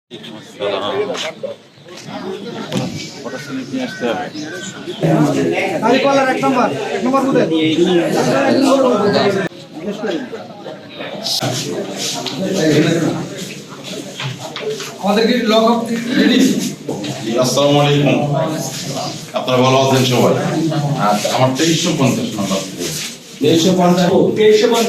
আসসালামু আলাইকুম, আপনারা ভালো আছেন সবাই? আচ্ছা, আমার 2350 নাম্বার। 2350।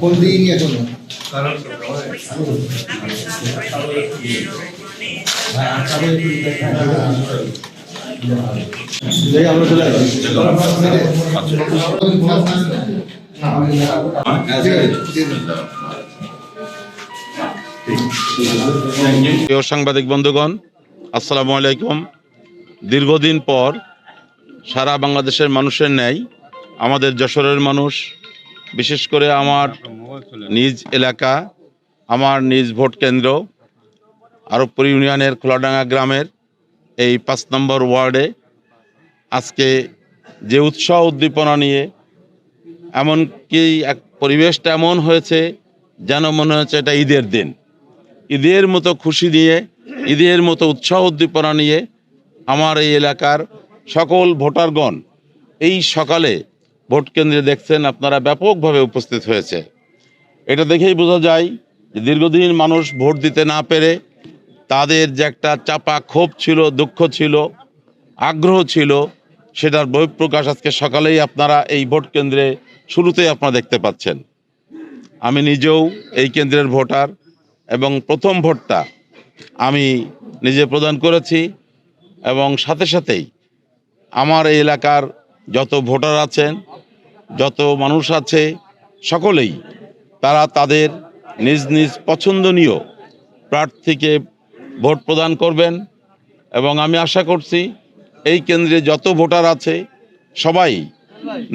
কোন দিকে নিয়ে চলো? আমরা চলে প্রিয় সাংবাদিক বন্ধুগণ, আসসালামু আলাইকুম। দীর্ঘদিন পর সারা বাংলাদেশের মানুষের ন্যায় আমাদের যশোরের মানুষ, বিশেষ করে আমার নিজ এলাকা, আমার নিজ ভোট কেন্দ্র আরবপুর ইউনিয়নের খোলাডাঙ্গা গ্রামের এই 5 নম্বর ওয়ার্ডে আজকে যে উৎসাহ উদ্দীপনা নিয়ে, এমনকি এক পরিবেশটা এমন হয়েছে যেন মনে হচ্ছে এটা ঈদের দিন। ঈদের মতো খুশি নিয়ে, ঈদের মতো উৎসাহ উদ্দীপনা নিয়ে আমার এই এলাকার সকল ভোটারগণ এই সকালে ভোট কেন্দ্রে দেখছেন আপনারা ব্যাপকভাবে উপস্থিত হয়েছে। এটা দেখেই বোঝা যায় যে দীর্ঘদিন মানুষ ভোট দিতে না পেরে তাদের যে একটা চাপা ক্ষোভ ছিল, দুঃখ ছিল, আগ্রহ ছিল, সেটার বহিঃপ্রকাশ আজকে সকালেই আপনারা এই ভোট কেন্দ্রে শুরুতেই আপনারা দেখতে পাচ্ছেন। আমি নিজেও এই কেন্দ্রের ভোটার এবং প্রথম ভোটটা আমি নিজে প্রদান করেছি এবং সাথে সাথেই আমার এই এলাকার যত ভোটার আছেন, যত মানুষ আছে, সকলেই তারা তাদের নিজ নিজ পছন্দনীয় প্রার্থীকে ভোট প্রদান করবেন এবং আমি আশা করছি এই কেন্দ্রে যত ভোটার আছে সবাই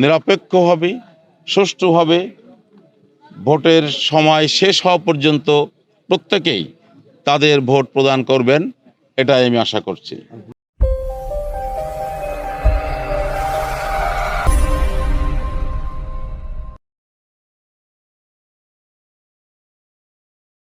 নিরপেক্ষভাবে, সুষ্ঠুভাবে ভোটের সময় শেষ হওয়া পর্যন্ত প্রত্যেকেই তাদের ভোট প্রদান করবেন, এটাই আমি আশা করছি।